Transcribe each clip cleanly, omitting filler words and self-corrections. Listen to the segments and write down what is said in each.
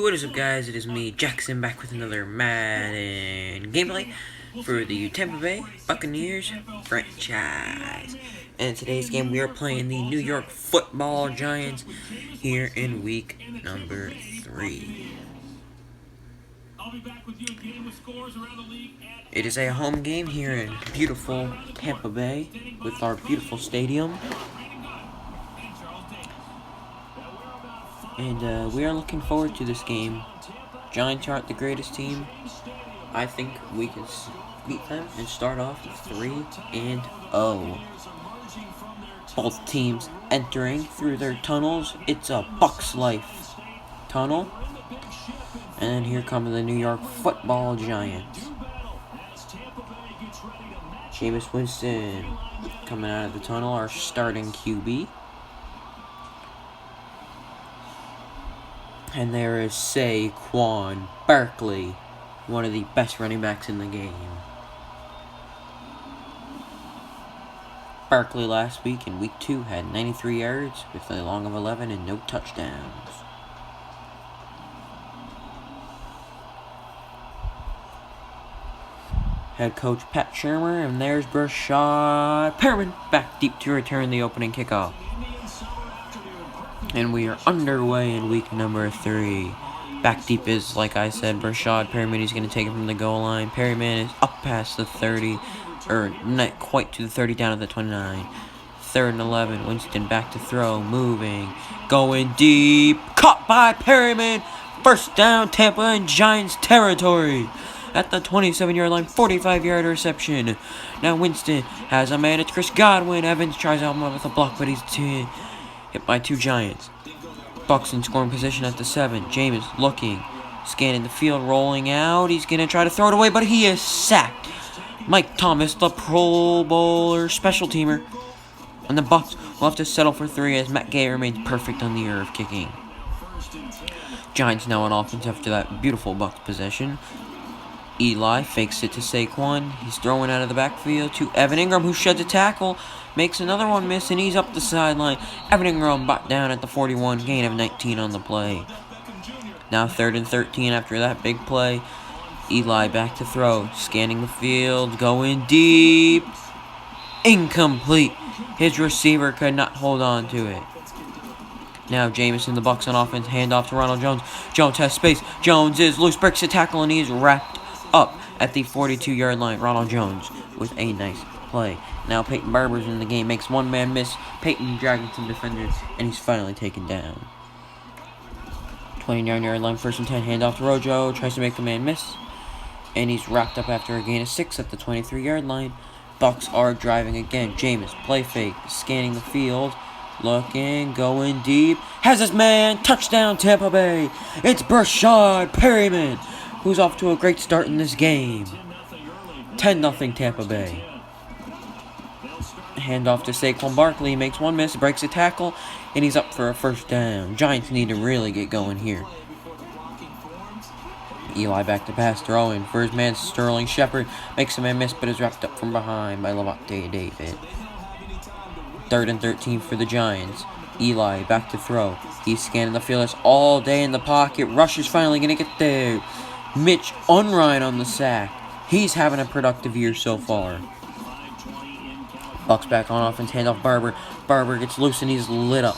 What is up, guys? It is me, Jackson, back with another Madden gameplay for the Tampa Bay Buccaneers franchise. And in today's game, we are playing the New York Football Giants here in week number 3. It is a home game here in beautiful Tampa Bay with our beautiful stadium. And we are looking forward to this game. Giants aren't the greatest team. I think we can beat them and start off 3-0. Both teams entering through their tunnels. It's a Bucs Life tunnel. And then here come the New York Football Giants. Jameis Winston coming out of the tunnel, our starting QB. And there is Saquon Barkley, one of the best running backs in the game. Barkley last week in week 2 had 93 yards with a long of 11 and no touchdowns. Head coach Pat Shurmur, and there's Brashad Perriman back deep to return the opening kickoff. And we are underway in week number 3. Back deep is, like I said, Brashad Perriman. He's going to take it from the goal line. Perriman is up past the 30, or not quite to the 30, down at the 29. 3rd and 11. Winston back to throw, moving, going deep. Caught by Perriman. First down, Tampa in Giants territory. At the 27-yard line, 45-yard reception. Now Winston has a man. It's Chris Godwin. Evans tries out with a block, but he's hit by 2 Giants. Bucs in scoring position at the 7. Jameis looking, scanning the field, rolling out. He's going to try to throw it away, but he is sacked. Mike Thomas, the Pro Bowler special teamer. And the Bucs will have to settle for 3 as Matt Gay remains perfect on the year of kicking. Giants now on offense after that beautiful Bucs possession. Eli fakes it to Saquon. He's throwing out of the backfield to Evan Ingram, who sheds a tackle. Makes another one miss, and he's up the sideline. Evan Ingram brought down at the 41, gain of 19 on the play. Now 3rd and 13 after that big play. Eli back to throw. Scanning the field, going deep. Incomplete. His receiver could not hold on to it. Now Jameis and the Bucs on offense, hand off to Ronald Jones. Jones has space. Jones is loose, breaks a tackle, and he's wrapped up at the 42-yard line. Ronald Jones with a nice play. Now Peyton Barber's in the game, makes one man miss. Peyton dragging some defenders, and he's finally taken down. 29-yard line, 1st and 10, hand off to Rojo, tries to make a man miss, and he's wrapped up after a gain of 6 at the 23-yard line. Bucs are driving again. Jameis, play fake, scanning the field, looking, going deep, has his man, touchdown Tampa Bay. It's Brashad Perriman, who's off to a great start in this game. 10-0 Tampa Bay. Hand off to Saquon Barkley, makes one miss, breaks a tackle, and he's up for a 1st down. Giants need to really get going here. Eli back to pass, throwing for his man Sterling Shepard, makes a man miss, but is wrapped up from behind by Levante David. 3rd and 13 for the Giants. Eli back to throw. He's scanning the field all day in the pocket. Rush is finally going to get there. Mitch Unrein on the sack. He's having a productive year so far. Bucs back on offense, hand off Barber. Barber gets loose and he's lit up.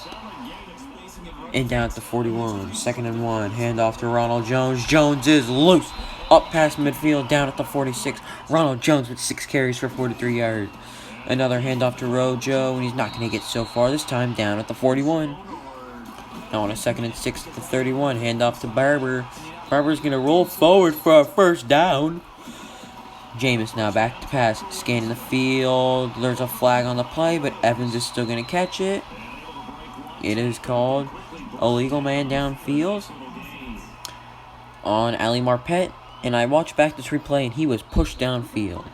And down at the 41. 2nd and 1. Hand off to Ronald Jones. Jones is loose. Up past midfield, down at the 46. Ronald Jones with 6 carries for 43 yards. Another handoff to Rojo, and he's not going to get so far this time, down at the 41. Now on a 2nd and 6 at the 31, handoff to Barber. Barber's going to roll forward for a 1st down. Jameis now back to pass, scanning the field. There's a flag on the play, but Evans is still going to catch it. It is called illegal man downfield on Ali Marpet, and I watched back this replay, and he was pushed downfield.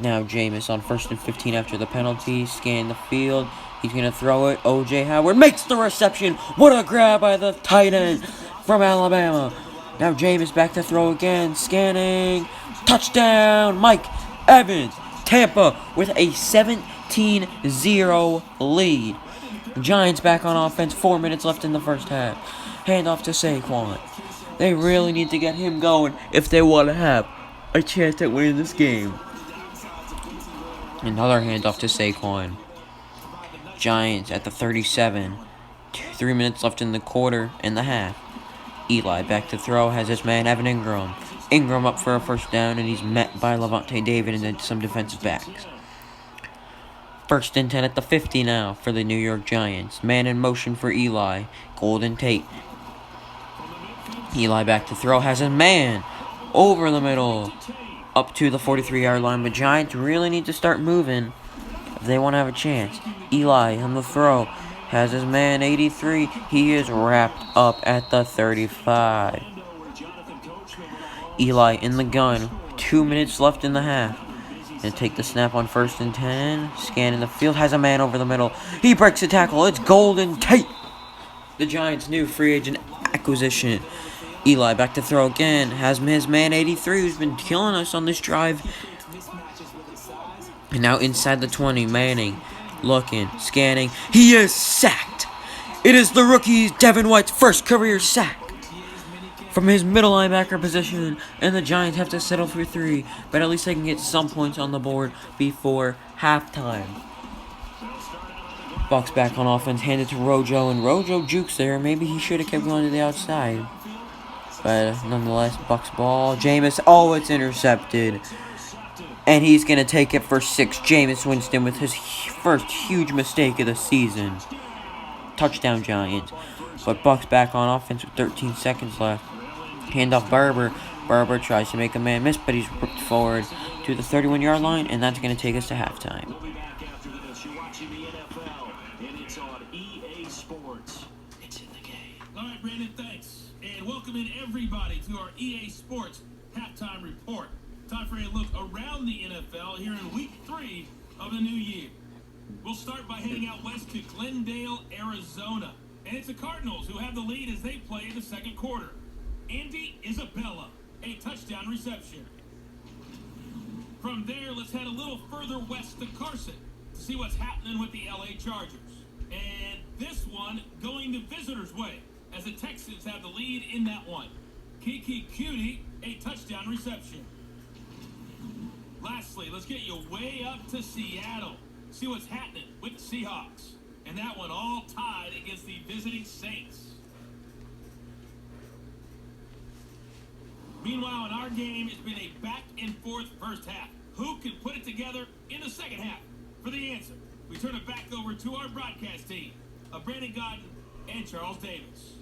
Now Jameis on 1st and 15 after the penalty, scanning the field. He's going to throw it. O.J. Howard makes the reception. What a grab by the tight end from Alabama. Now Jameis back to throw again, scanning. Touchdown, Mike Evans. Tampa with a 17-0 lead. Giants back on offense. 4 minutes left in the first half. Hand off to Saquon. They really need to get him going if they want to have a chance at winning this game. Another handoff to Saquon. Giants at the 37. 3 minutes left in the quarter and the half. Eli back to throw, has his man Evan Ingram. Ingram up for a first down, and he's met by Levante David and then some defensive backs. 1st and 10 at the 50 now for the New York Giants. Man in motion for Eli. Golden Tate. Eli back to throw, has his man over the middle. Up to the 43-yard line. The Giants really need to start moving if they want to have a chance. Eli on the throw. Has his man 83. He is wrapped up at the 35. Eli in the gun. 2 minutes left in the half. Gonna take the snap on 1st and 10. Scanning the field. Has a man over the middle. He breaks the tackle. It's Golden Tate. The Giants' new free agent acquisition. Eli back to throw again. Has his man 83 who's been killing us on this drive. And now inside the 20. Manning. Looking, scanning. He is sacked. It is the rookie Devin White's first career sack from his middle linebacker position, and the Giants have to settle for 3, but at least they can get some points on the board before halftime. Bucks back on offense, handed to Rojo, and Rojo jukes there. Maybe he should have kept going to the outside, but nonetheless, Bucks ball. Jameis, oh, it's intercepted. And he's going to take it for 6. Jameis Winston with his first huge mistake of the season. Touchdown Giants. But Bucks back on offense with 13 seconds left. Handoff Barber. Barber tries to make a man miss, but he's ripped forward to the 31-yard line. And that's going to take us to halftime. All right, Brandon, thanks. And welcome in everybody to our EA Sports Halftime Report. Time for a look around the NFL here in Week 3 of the new year. We'll start by heading out west to Glendale, Arizona. And it's the Cardinals who have the lead as they play in the second quarter. Andy Isabella, a touchdown reception. From there, let's head a little further west to Carson to see what's happening with the LA Chargers. And this one going the visitors' way as the Texans have the lead in that one. Kiki Cutie, a touchdown reception. Lastly, let's get you way up to Seattle. See what's happening with the Seahawks. And that one all tied against the visiting Saints. Meanwhile, in our game, it's been a back-and-forth first half. Who can put it together in the second half? For the answer, we turn it back over to our broadcast team of Brandon Godden and Charles Davis.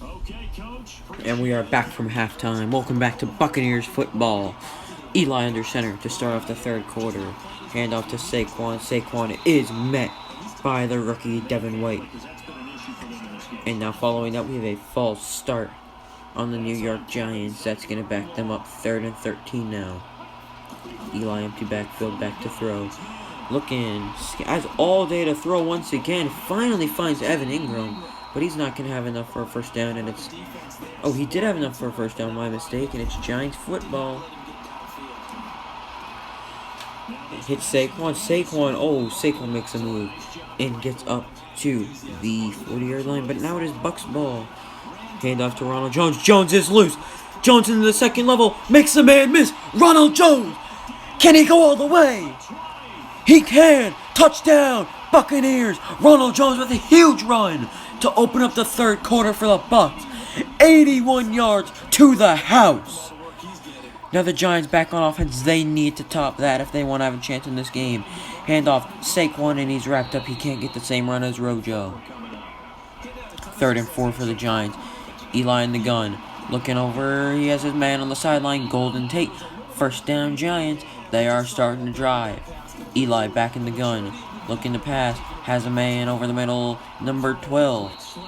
Okay, Coach. And we are back from halftime. Welcome back to Buccaneers football. Eli under center to start off the third quarter. Handoff to Saquon. Saquon is met by the rookie Devin White. And now following that, we have a false start on the New York Giants. That's going to back them up 3rd and 13 now. Eli empty backfield, back to throw. Looking, has all day to throw once again. Finally finds Evan Ingram. But he's not going to have enough for a first down, and it's... Oh, he did have enough for a first down, my mistake, and it's Giants football. It hits Saquon. Saquon makes a move and gets up to the 40-yard line, but now it is Bucks ball. Handoff to Ronald Jones. Jones is loose. Jones into the second level, makes the man miss. Ronald Jones! Can he go all the way? He can! Touchdown! Buccaneers! Ronald Jones with a huge run to open up the third quarter for the Bucks. 81 yards to the house. Now the Giants back on offense. They need to top that if they want to have a chance in this game. Handoff Saquon, and he's wrapped up. He can't get the same run as Rojo. 3rd and 4 for the Giants. Eli in the gun. Looking over. He has his man on the sideline. Golden Tate. First down Giants. They are starting to drive. Eli back in the gun. Looking to pass. Has a man over the middle. Number 12.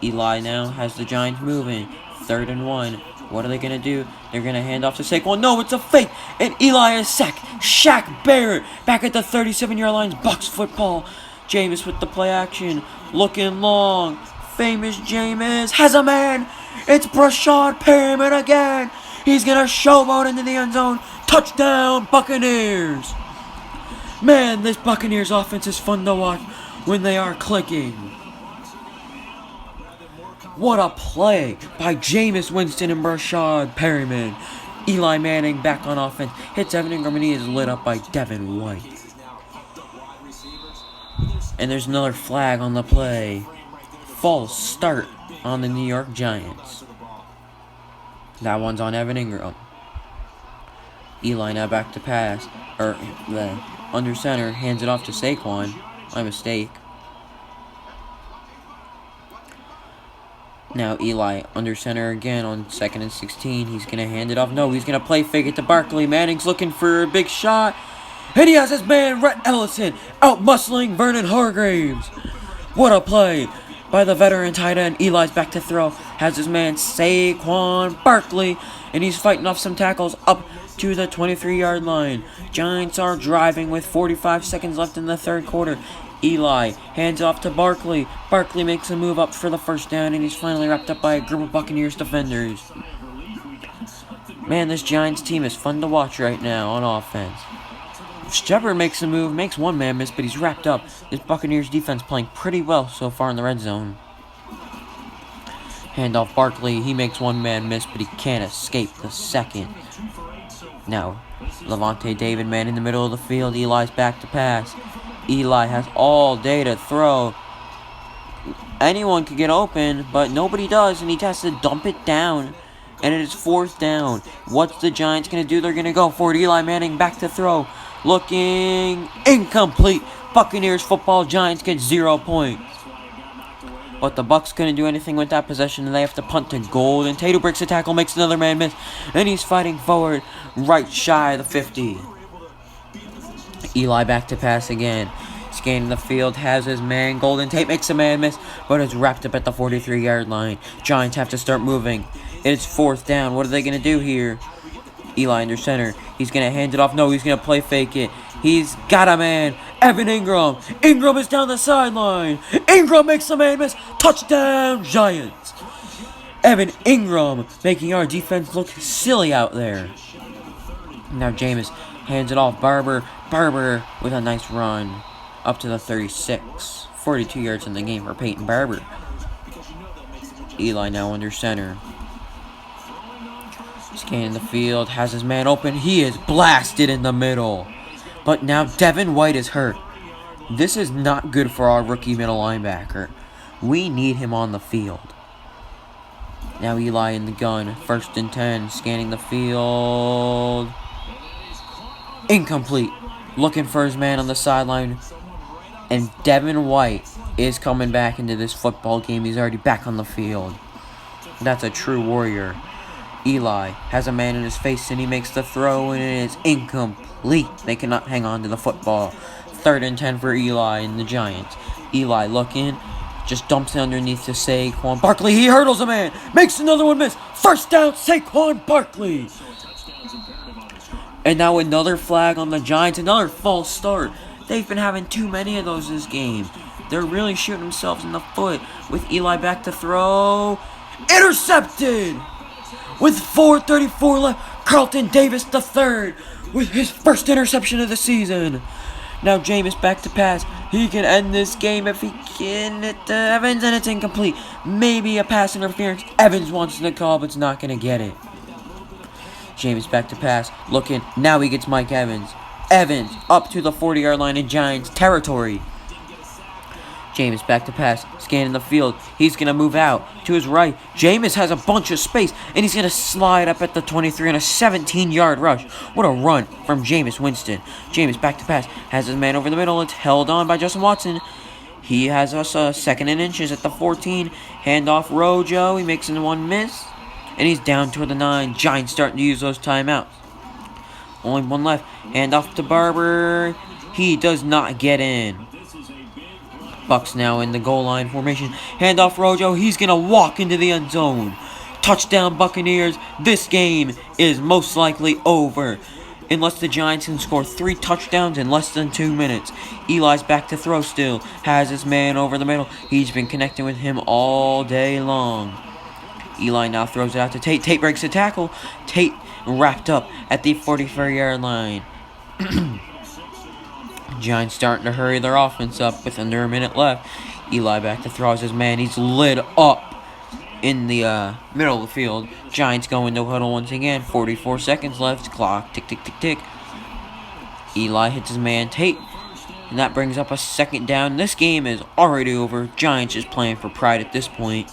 Eli now has the Giants moving. 3rd and 1. What are they going to do? They're going to hand off to Saquon. No, it's a fake. And Eli is sacked. Shaq Barrett back at the 37-yard line. Bucks football. Jameis with the play action. Looking long. Famous Jameis has a man. It's Brashad Perriman again. He's going to showboat into the end zone. Touchdown, Buccaneers. Man, this Buccaneers offense is fun to watch when they are clicking. What a play by Jameis Winston and Rashad Perryman. Eli Manning back on offense. Hits Evan Ingram and he is lit up by Devin White. And there's another flag on the play. False start on the New York Giants. That one's on Evan Ingram. Eli now back to pass. The under center hands it off to Saquon. My mistake. Now Eli under center again on 2nd and 16. He's going to hand it off. No, he's going to play fake it to Barkley. Manning's looking for a big shot. And he has his man, Rhett Ellison, out-muscling Vernon Hargraves. What a play by the veteran tight end. Eli's back to throw. Has his man, Saquon Barkley. And he's fighting off some tackles up to the 23-yard line. Giants are driving with 45 seconds left in the third quarter. Eli hands off to Barkley. Barkley makes a move up for the first down, and he's finally wrapped up by a group of Buccaneers defenders. Man, this Giants team is fun to watch right now on offense. Shepard makes a move, makes one man miss, but he's wrapped up. This Buccaneers defense playing pretty well so far in the red zone. Handoff Barkley, he makes one man miss, but he can't escape the second. Now, Levante David, man in the middle of the field. Eli's back to pass. Eli has all day to throw. Anyone could get open, but nobody does, and he has to dump it down. And it is 4th down. What's the Giants going to do? They're going to go for it. Eli Manning back to throw. Looking incomplete. Buccaneers football. Giants get 0 points. But the Bucks couldn't do anything with that possession, and they have to punt to Golden Tate, who breaks a tackle, makes another man miss, and he's fighting forward right shy of the 50. Eli back to pass again. Scanning the field, has his man. Golden Tate makes a man miss, but is wrapped up at the 43-yard line. Giants have to start moving. It's 4th down. What are they going to do here? Eli under center. He's going to hand it off. No, he's going to play fake it. He's got a man. Evan Ingram. Ingram is down the sideline. Ingram makes a man miss. Touchdown, Giants. Evan Ingram making our defense look silly out there. Now Jameis hands it off. Barber with a nice run up to the 36. 42 yards in the game for Peyton Barber. Eli now under center. Scanning the field, has his man open. He is blasted in the middle. But now Devin White is hurt. This is not good for our rookie middle linebacker. We need him on the field. Now Eli in the gun. 1st and 10. Scanning the field. Incomplete. Looking for his man on the sideline. And Devin White is coming back into this football game. He's already back on the field. That's a true warrior. Eli has a man in his face, and he makes the throw, and it is incomplete. They cannot hang on to the football. 3rd and 10 for Eli and the Giants. Eli looking, just dumps it underneath to Saquon Barkley. He hurdles a man, makes another one miss. 1st down, Saquon Barkley. And now another flag on the Giants, another false start. They've been having too many of those this game. They're really shooting themselves in the foot. With Eli back to throw. Intercepted! With 4:34 left, Carlton Davis III with his first interception of the season. Now Jameis back to pass. He can end this game if he can. It Evans, and it's incomplete. Maybe a pass interference. Evans wants the call, but it's not going to get it. Jameis back to pass. Looking. Now he gets Mike Evans. Evans up to the 40-yard line in Giants territory. Jameis back to pass, scanning the field. He's going to move out to his right. Jameis has a bunch of space, and he's going to slide up at the 23 on a 17-yard rush. What a run from Jameis Winston. Jameis back to pass, has his man over the middle. It's held on by Justin Watson. He has us 2nd and inches at the 14. Handoff Rojo. He makes one miss, and he's down toward the 9. Giants starting to use those timeouts. Only one left. Handoff to Barber. He does not get in. Bucks now in the goal line formation. Handoff Rojo. He's going to walk into the end zone. Touchdown Buccaneers. This game is most likely over. Unless the Giants can score 3 touchdowns in less than 2 minutes. Eli's back to throw still. Has his man over the middle. He's been connecting with him all day long. Eli now throws it out to Tate. Tate breaks the tackle. Tate wrapped up at the 44-yard line. Giants starting to hurry their offense up with under a minute left. Eli back to throw as his man. He's lit up in the middle of the field. Giants go into huddle once again. 44 seconds left. Clock. Tick, tick, tick, tick. Eli hits his man Tate. And that brings up a second down. This game is already over. Giants is playing for pride at this point.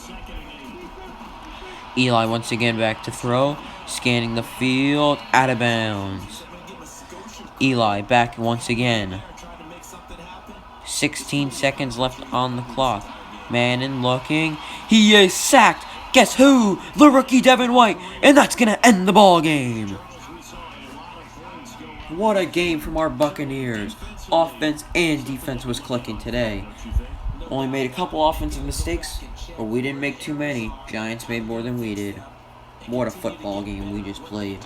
Eli once again back to throw. Scanning the field. Out of bounds. Eli back once again. 16 seconds left on the clock. Manning looking. He is sacked. Guess who? The rookie Devin White. And that's going to end the ball game. What a game from our Buccaneers. Offense and defense was clicking today. Only made a couple offensive mistakes, but we didn't make too many. Giants made more than we did. What a football game we just played.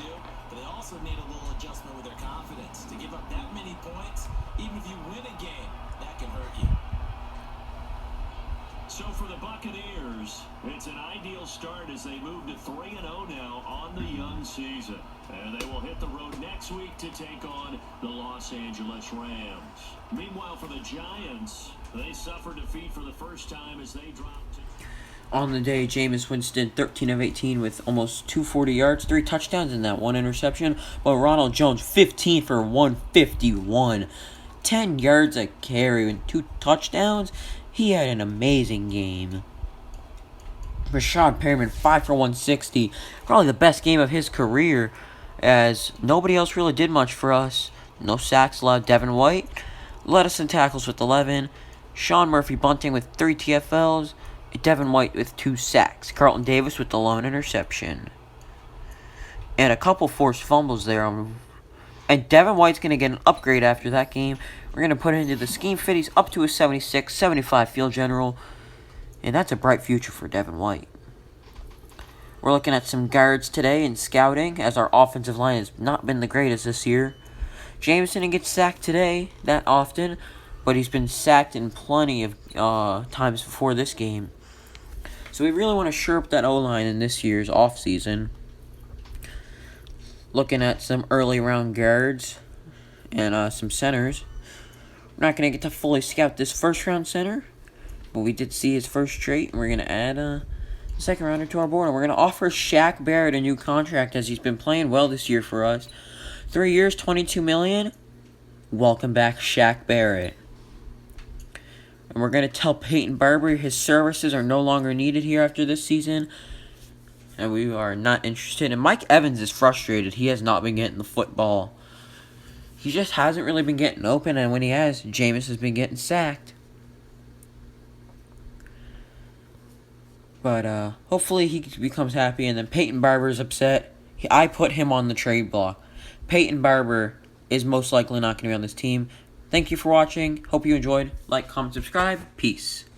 But they also need a little adjustment with their confidence. To give up that many points, even if you win a game, that can hurt you. So for the Buccaneers, it's an ideal start as they move to 3-0 now on the young season. And they will hit the road next week to take on the Los Angeles Rams. Meanwhile, for the Giants, they suffered defeat for the first time as they dropped to... On the day, Jameis Winston, 13 of 18 with almost 240 yards, 3 touchdowns and that 1 interception. But Ronald Jones, 15 for 151. 10 yards a carry and 2 touchdowns. He had an amazing game. Rashad Perriman, 5 for 160. Probably the best game of his career, as nobody else really did much for us. No sacks allowed. Devin White led us in tackles with 11. Sean Murphy bunting with 3 TFLs. Devin White with 2 sacks. Carlton Davis with the lone interception. And a couple forced fumbles there. And Devin White's going to get an upgrade after that game. We're going to put him into the scheme fit. He's up to a 76, 75 field general. And that's a bright future for Devin White. We're looking at some guards today in scouting, as our offensive line has not been the greatest this year. Jameson didn't get sacked today that often, but he's been sacked in plenty of times before this game. So we really want to shore up that O-line in this year's offseason. Looking at some early round guards and some centers. We're not going to get to fully scout this first round center, but we did see his first trait, and we're going to add a second rounder to our board. And we're going to offer Shaq Barrett a new contract, as he's been playing well this year for us. 3 years, $22 million. Welcome back, Shaq Barrett. And we're going to tell Peyton Barber his services are no longer needed here after this season. And we are not interested. And Mike Evans is frustrated. He has not been getting the football. He just hasn't really been getting open. And when he has, Jameis has been getting sacked. But hopefully he becomes happy. And then Peyton Barber is upset. I put him on the trade block. Peyton Barber is most likely not going to be on this team. Thank you for watching. Hope you enjoyed. Like, comment, subscribe. Peace.